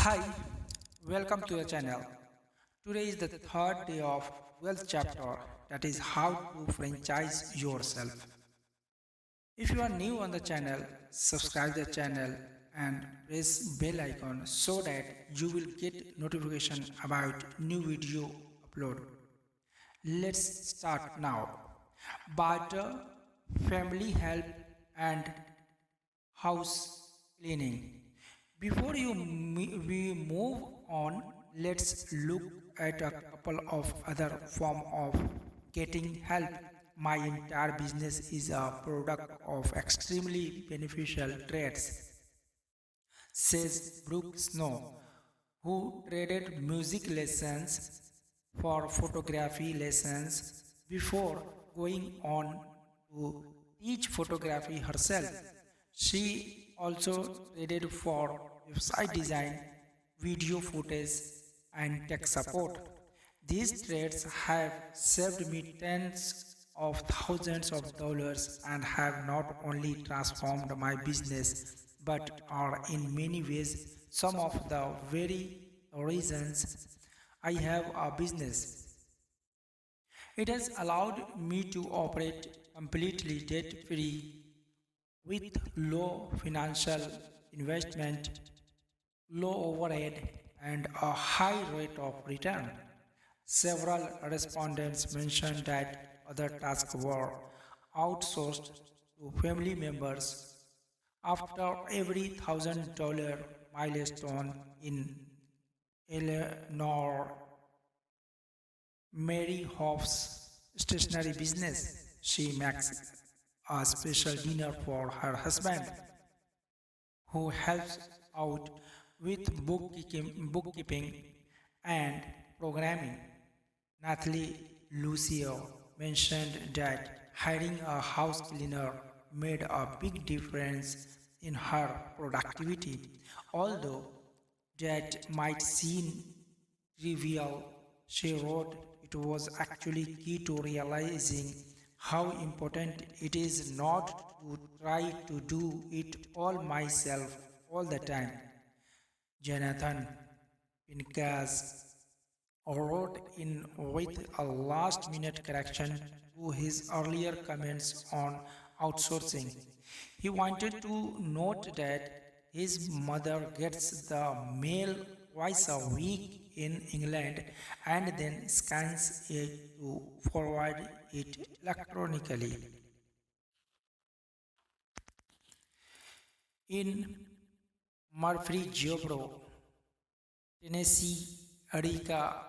Hi, welcome to the channel. Today is the third day of 12th chapter, that is how to franchise yourself. If you are new on the channel, subscribe the channel and press bell icon so that you will get notification about new video upload. Let's start now. Barter, family help and house cleaning. Before we move on, let's look at a couple of other form of getting help. My entire business is a product of extremely beneficial traits, says Brooke Snow, who traded music lessons for photography lessons before going on to teach photography herself. She also traded for website design, video footage, and tech support. These trades have saved me tens of thousands of dollars and have not only transformed my business but are in many ways some of the very reasons I have a business. It has allowed me to operate completely debt free with low financial investment, low overhead, and a high rate of return. Several respondents mentioned that other tasks were outsourced to family members. After every $1,000 milestone in Eleanor Mary Hoff's stationery business, she makes a special dinner for her husband, who helps out with bookkeeping and programming. Natalie Lucio mentioned that hiring a house cleaner made a big difference in her productivity. Although that might seem trivial, she wrote, it was actually key to realizing how important it is not to try to do it all myself all the time. Jonathan Pincus wrote in with a last minute correction to his earlier comments on outsourcing. He wanted to note that his mother gets the mail twice a week in England and then scans it to forward it electronically. In Murfreesboro, Tennessee, Erika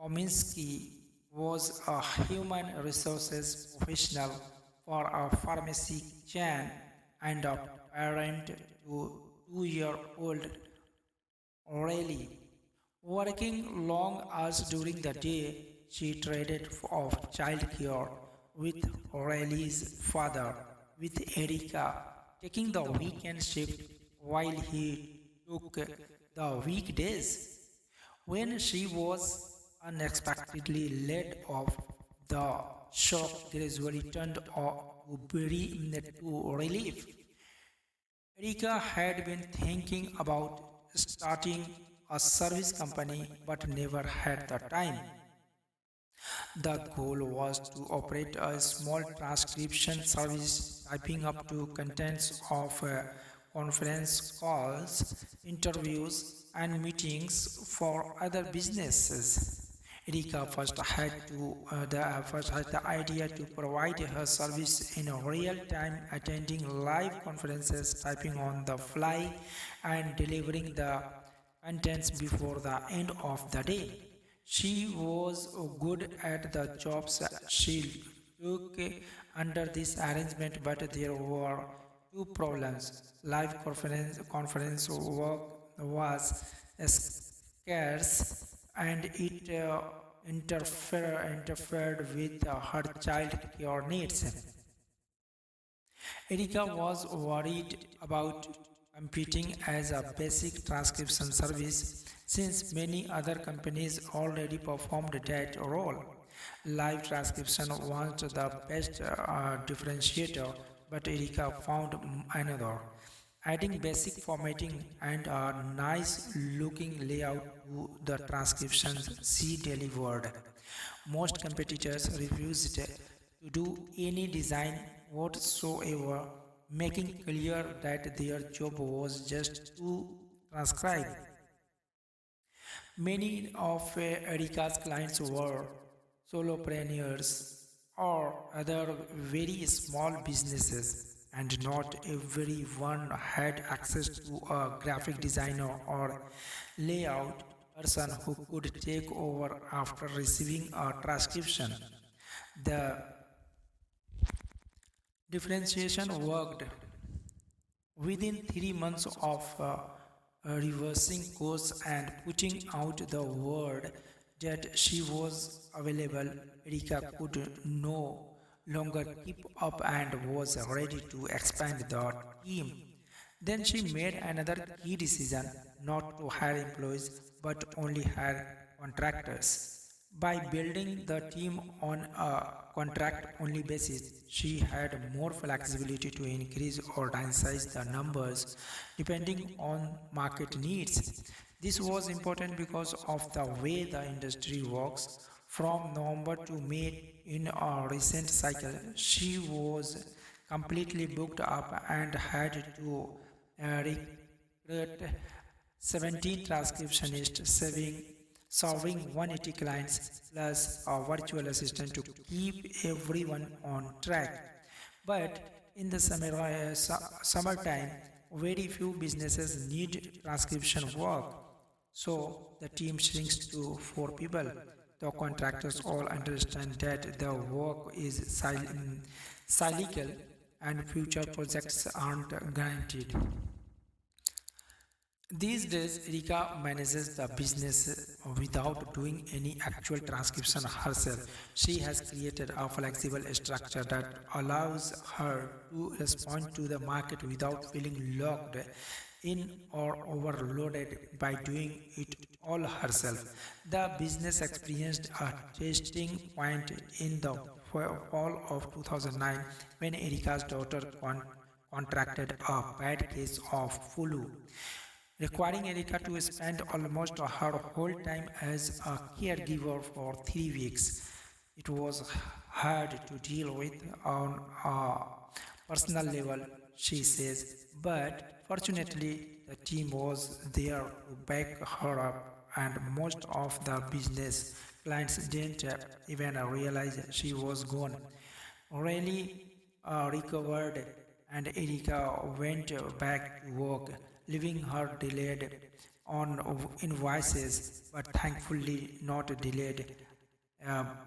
Ominski was a human resources professional for a pharmacy chain and a parent to 2-year-old O'Reilly. Working long hours during the day, she traded off childcare with O'Reilly's father, with Erika taking the weekend shift while he took the weekdays. When she was unexpectedly laid off, the shock gradually turned to relief. Erika had been thinking about starting a service company but never had the time. The goal was to operate a small transcription service, typing up to contents of conference calls, interviews, and meetings for other businesses. Erika first had the idea to provide her service in real time, attending live conferences, typing on the fly, and delivering the contents before the end of the day. She was good at the jobs she took under this arrangement, but there were two problems. Live conference work was scarce and it interfered with her child care needs. Erika was worried about competing as a basic transcription service since many other companies already performed that role. Live transcription was the best differentiator, but Erika found another. adding basic formatting and a nice looking layout to the transcriptions she delivered. Most competitors refused to do any design whatsoever, making clear that their job was just to transcribe. Many of Erica's clients were solopreneurs or other very small businesses, and not everyone had access to a graphic designer or layout person who could take over after receiving a transcription. The differentiation worked. Within 3 months of reversing course and putting out the word that she was available, Erika could no longer keep up and was ready to expand the team. Then she made another key decision not to hire employees but only hire contractors. By building the team on a contract only basis, she had more flexibility to increase or downsize the numbers depending on market needs. This was important because of the way the industry works. From November to May in a recent cycle, she was completely booked up and had to recruit 17 transcriptionists, serving 180 clients plus a virtual assistant to keep everyone on track. But in the summertime, very few businesses need transcription work, so the team shrinks to 4 people. The contractors all understand that the work is cyclical and future projects aren't guaranteed. These days, Rika manages the business without doing any actual transcription herself. She has created a flexible structure that allows her to respond to the market without feeling locked in or overloaded by doing it all herself. The business experienced a testing point in the fall of 2009 when Erika's daughter contracted a bad case of flu, requiring Erika to spend almost her whole time as a caregiver for 3 weeks. It was hard to deal with on a personal level, she says, but fortunately, the team was there to back her up, and most of the business clients didn't even realize she was gone. Really recovered, and Erika went back to work, leaving her delayed on invoices, but thankfully not delayed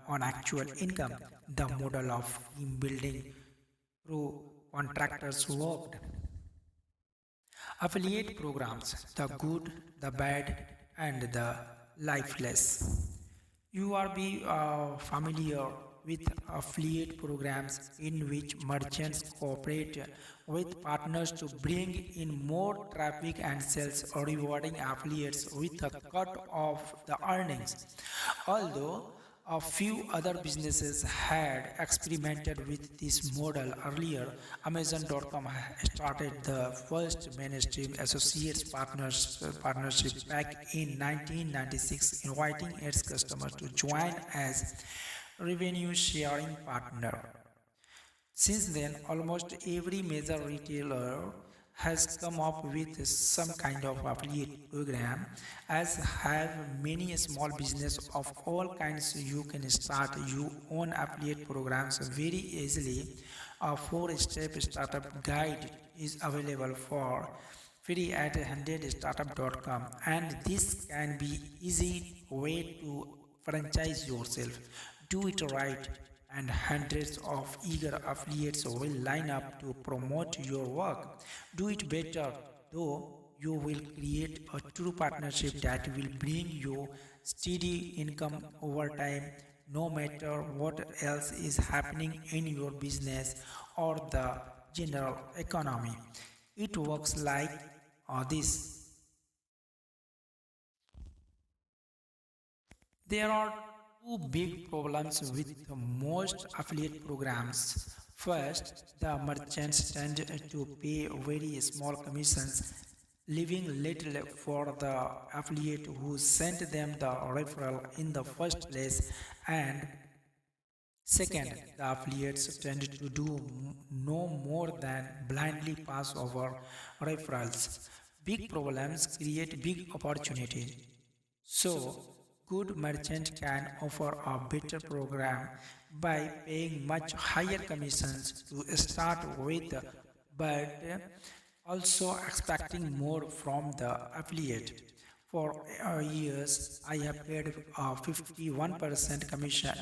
on actual income. The model of team building through contractors worked. Affiliate programs, the good, the bad, and the lifeless. You are be familiar with affiliate programs in which merchants cooperate with partners to bring in more traffic and sales, or rewarding affiliates with a cut of the earnings. Although a few other businesses had experimented with this model earlier, Amazon.com started the first mainstream associates partnership back in 1996, inviting its customers to join as revenue sharing partner. Since then, almost every major retailer has come up with some kind of affiliate program, as have many small business of all kinds. You can start your own affiliate programs very easily. A 4-step startup guide is available for free at 100startup.com, and this can be easy way to franchise yourself. Do it right, and hundreds of eager affiliates will line up to promote your work. Do it better, though. You will create a true partnership that will bring you steady income over time, no matter what else is happening in your business or the general economy. It works like this. There are two big problems with most affiliate programs. First, the merchants tend to pay very small commissions, leaving little for the affiliate who sent them the referral in the first place. And second, the affiliates tend to do no more than blindly pass over referrals. Big problems create big opportunities. So, good merchant can offer a better program by paying much higher commissions to start with, but also expecting more from the affiliate. For years, I have paid a 51% commission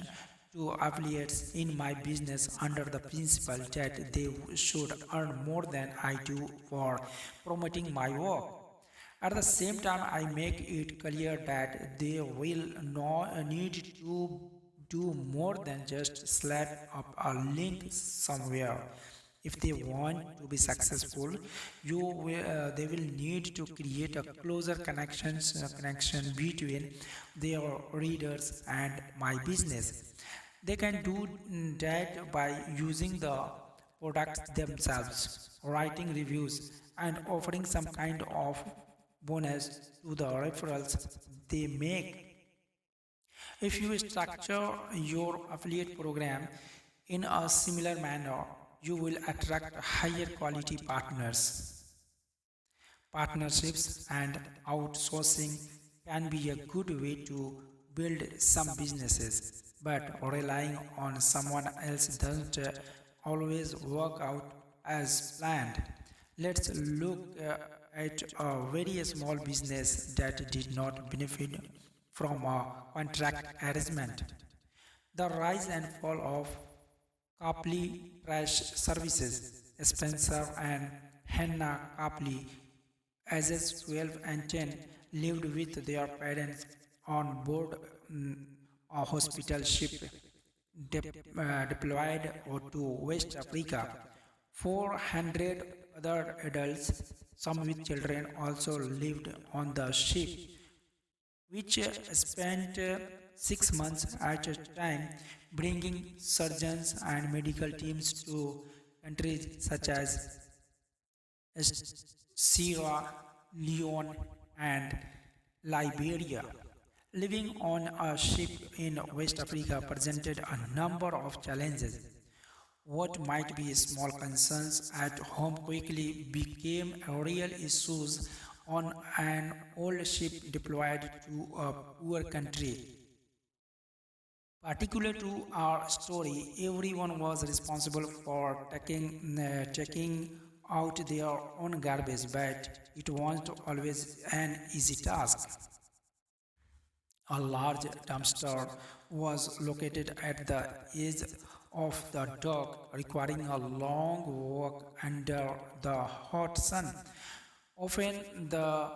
to affiliates in my business under the principle that they should earn more than I do for promoting my work. At the same time, I make it clear that they will not need to do more than just slap up a link somewhere. If they want to be successful, they will need to create a closer connection between their readers and my business. They can do that by using the products themselves, writing reviews, and offering some kind of bonus to the referrals they make. If you structure your affiliate program in a similar manner, you will attract higher quality partnerships, and outsourcing can be a good way to build some businesses, but relying on someone else doesn't always work out as planned. Let's look at a very small business that did not benefit from a contract arrangement. The rise and fall of Copley Trash Services. Spencer and Hannah Copley, ages 12 and 10, lived with their parents on board a hospital ship deployed to West Africa. 400 other adults, some with children, also lived on the ship, which spent 6 months at a time bringing surgeons and medical teams to countries such as Sierra Leone and Liberia. Living on a ship in West Africa presented a number of challenges. What might be small concerns at home quickly became real issues on an old ship deployed to a poor country. Particular to our story, everyone was responsible for taking out their own garbage, but it wasn't always an easy task. A large dumpster was located at the edge of the dock, requiring a long walk under the hot sun. Often the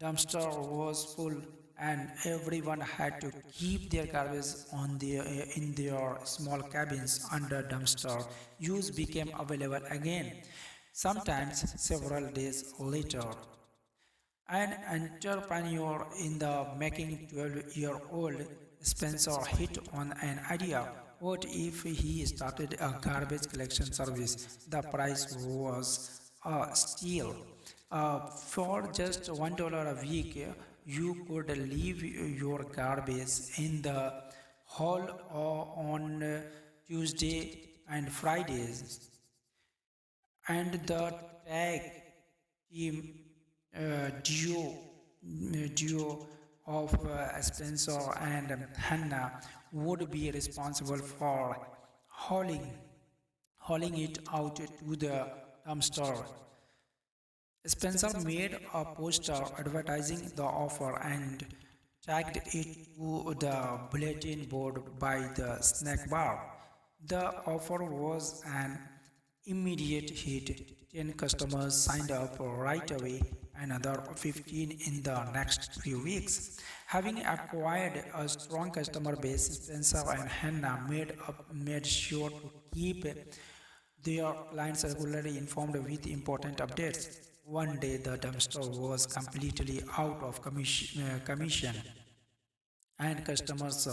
dumpster was full and everyone had to keep their garbage in their small cabins under dumpster. Use became available again, sometimes several days later. An entrepreneur in the making, 12-year-old Spencer hit on an idea. What if he started a garbage collection service? The price was a steal. For just $1 a week, you could leave your garbage in the hall on Tuesday and Fridays, and the tag team duo, duo of Spencer and Hannah would be responsible for hauling, hauling it out to the dumpster. Spencer made a poster advertising the offer and tagged it to the bulletin board by the snack bar. The offer was an immediate hit. 10 customers signed up right away, another 15 in the next few weeks. Having acquired a strong customer base, Spencer and Hannah made sure to keep their clients regularly informed with important updates. One day, the dumpster was completely out of commission, and customers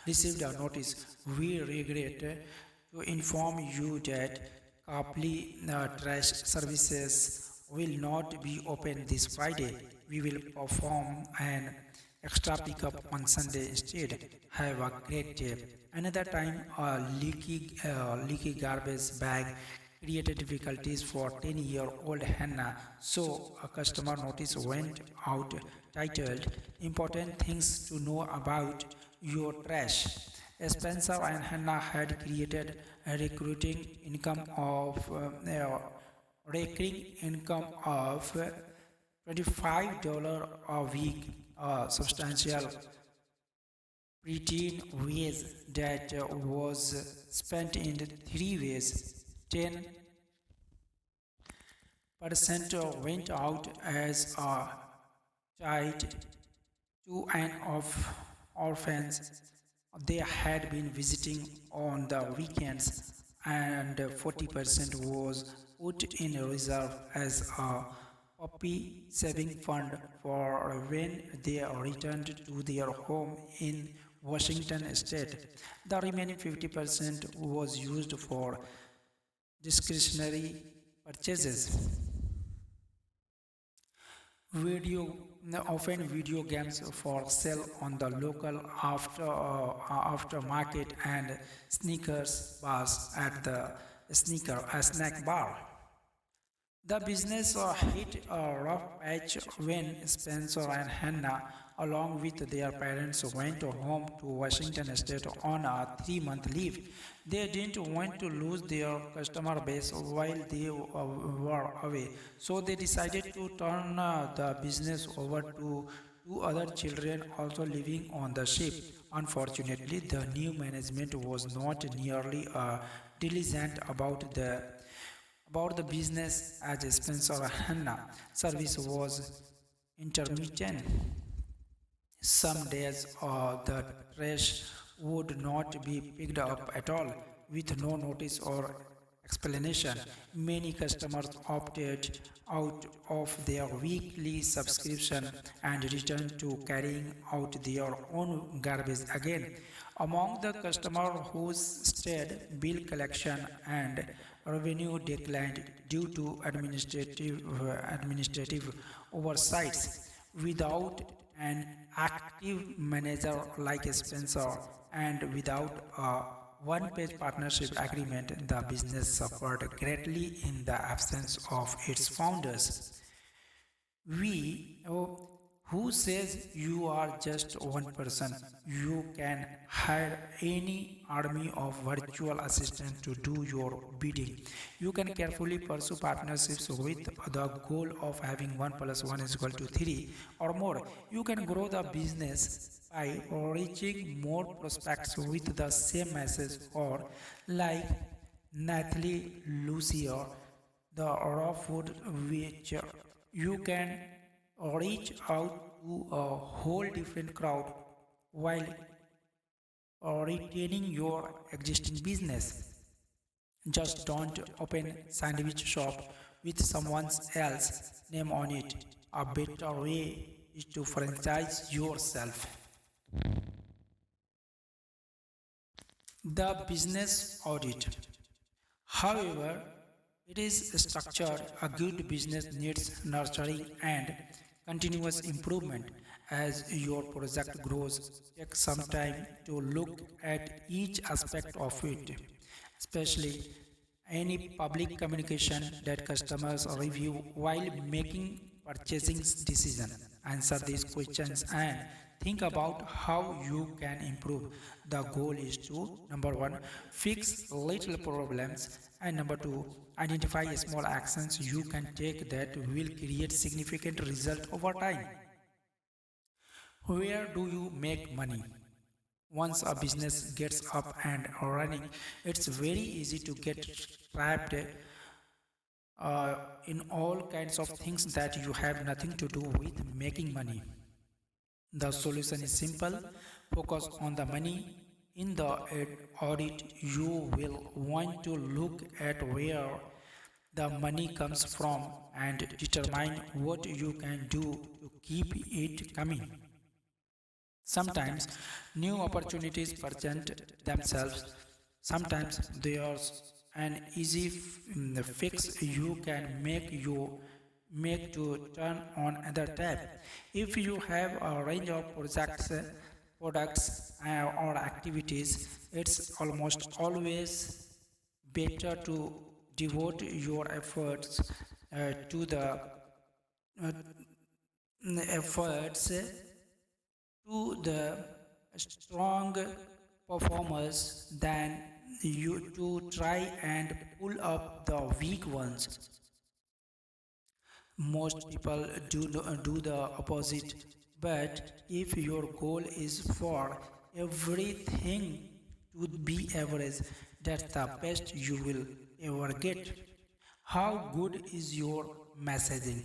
received a notice. We regret to inform you that Caply Trash Services will not be open this Friday. We will perform an extra pickup on Sunday instead. Have a great day. Another time, a leaky garbage bag created difficulties for 10-year-old Hannah, so a customer notice went out titled Important Things to Know About Your Trash. Spencer and Hannah had created a recurring income of $25 a week, a substantial preteen wage that was spent in three ways. 10% went out as a child to an orphans they had been visiting on the weekends, and 40% was put in reserve as a puppy saving fund for when they returned to their home in Washington state. The remaining 50% was used for discretionary purchases. Video Often video games for sale on the local aftermarket and sneakers bars at the snack bar. The business hit a rough patch when Spencer and Hannah, along with their parents, went home to Washington State on a 3-month leave. They didn't want to lose their customer base while they were away, so they decided to turn the business over to two other children also living on the ship. Unfortunately, the new management was not nearly diligent about the business as Spencer and Hannah service was intermittent. Some days the trash would not be picked up at all with no notice or explanation. Many customers opted out of their weekly subscription and returned to carrying out their own garbage again. Among the customers who stayed, bill collection and revenue declined due to administrative oversights. Without an active manager like Spencer and without a one-page partnership agreement, the business suffered greatly in the absence of its founders. We Who says you are just one person? You can hire any army of virtual assistants to do your bidding. You can carefully pursue partnerships with the goal of having 1 plus 1 is equal to 3 or more. You can grow the business by reaching more prospects with the same message, or like Nathalie Lucier, the raw food witcher, you can reach out to a whole different crowd while retaining your existing business. Just don't open sandwich shop with someone else's name on it. A better way is to franchise yourself. The business audit. However, it is structured. A good business needs nurturing and continuous improvement. As your project grows, take some time to look at each aspect of it, especially any public communication that customers review while making purchasing decisions. Answer these questions and think about how you can improve. The goal is to number one, fix little problems, and number two, identify small actions you can take that will create significant result over time. Where do you make money? Once a business gets up and running, it's very easy to get trapped in all kinds of things that you have nothing to do with making money. The solution is simple. Focus on the money. In the audit, you will want to look at where the money comes from and determine what you can do to keep it coming. Sometimes new opportunities present themselves, Sometimes there's an easy fix you can make to turn on other tab. If you have a range of products or activities, it's almost always better to devote your to the uh, efforts to the strong performers than you to try and pull up the weak ones. Most people do the opposite, but if your goal is for everything to be average, that's the best you will ever get. How good is your messaging?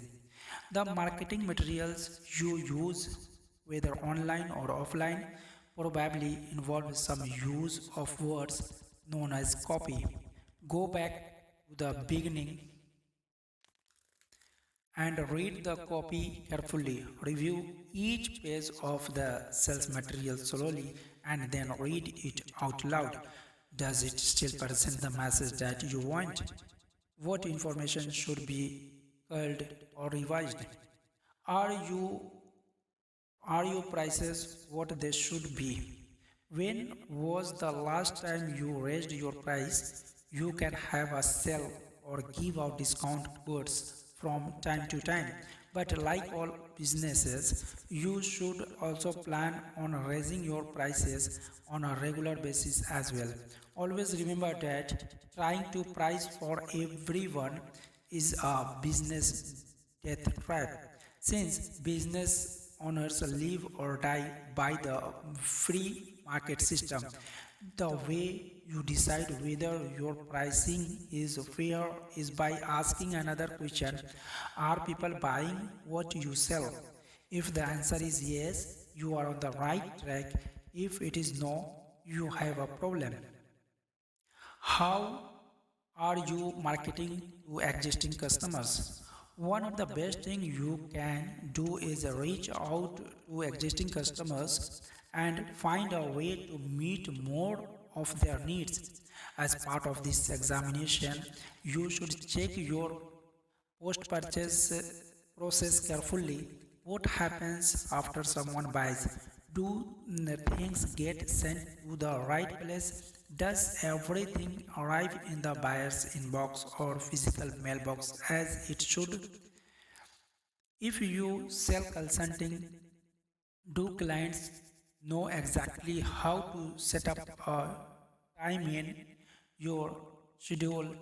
The marketing materials you use, whether online or offline, probably involve some use of words known as copy. Go back to the beginning and read the copy carefully. Review each page of the sales material slowly and then read it out loud. Does it still present the message that you want? What information should be culled or revised? Are you are your prices what they should be? When was the last time you raised your price? You can have a sell or give out discount codes from time to time. But like all businesses, you should also plan on raising your prices on a regular basis as well. Always remember that trying to price for everyone is a business death trap. Since business owners live or die by the free market system, the way you decide whether your pricing is fair is by asking another question. Are people buying what you sell? If the answer is yes, you are on the right track. If it is no, you have a problem. How are you marketing to existing customers? One of the best things you can do is reach out to existing customers and find a way to meet more of their needs. As part of this examination, you should check your post purchase process carefully. What happens after someone buys? Do things get sent to the right place? Does everything arrive in the buyer's inbox or physical mailbox as it should? If you sell consulting, do clients know exactly how to set up a time in your schedule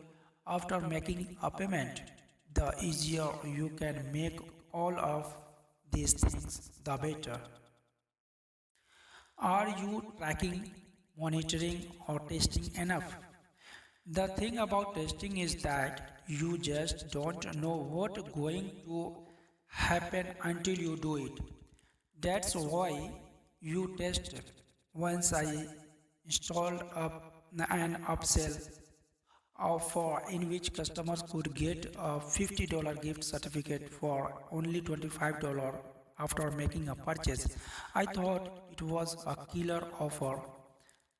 after making a payment? The easier you can make all of these things, the better. Are you tracking, monitoring, or testing enough? The thing about testing is that you just don't know what's going to happen until you do it. That's why you test. Once I installed up an upsell offer in which customers could get a $50 gift certificate for only $25 after making a purchase. I thought it was a killer offer,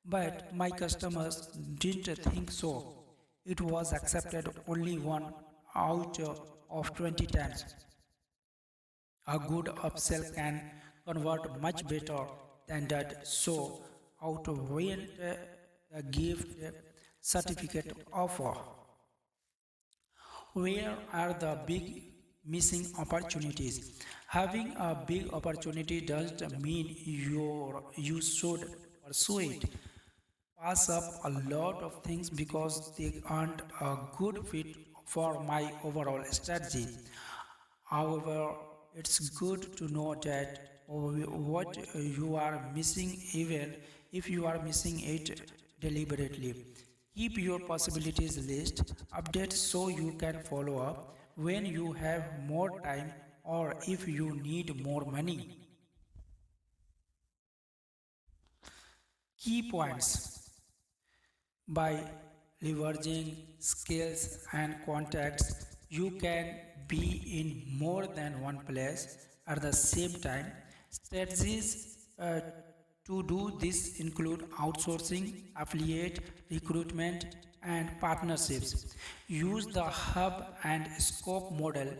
but my customers didn't think so. It was accepted only one out of 20 times. A good upsell can convert much better than that. So, outweigh a gift certificate offer. Where are the big missing opportunities? Having a big opportunity doesn't mean you should pursue it. Pass up a lot of things because they aren't a good fit for my overall strategy. However, it's good to know that what you are missing, even if you are missing it deliberately. Keep your possibilities list updated so you can follow up when you have more time or if you need more money. Key points: by leveraging skills and contacts, you can be in more than one place at the same time. Strategies to do this include outsourcing, affiliate, recruitment, and partnerships. Use the hub and spoke model,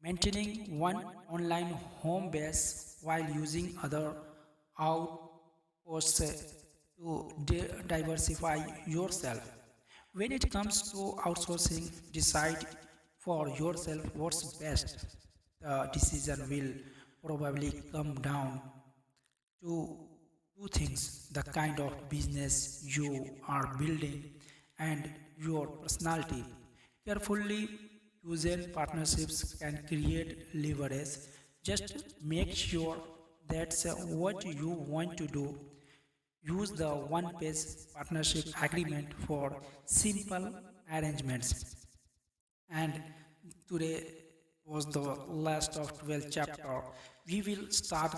maintaining one online home base while using other outposts to diversify yourself. When it comes to outsourcing, decide for yourself what's best. The decision will probably come down to two things: the kind of business you are building and your personality. Carefully chosen partnerships can create leverage. Just make sure that's what you want to do. Use the one page partnership agreement for simple arrangements. And today was the last of 12th chapter. We will start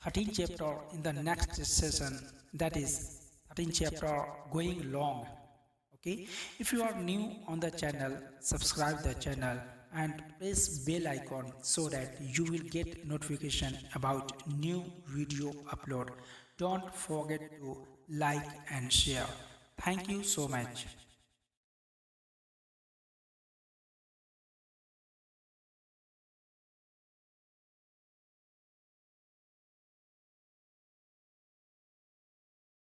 13th chapter in the next session, that is 13th chapter going long. Okay, if you are new on the channel, subscribe the channel and press bell icon so that you will get notification about new video upload. Don't forget to like and share. Thank you so much.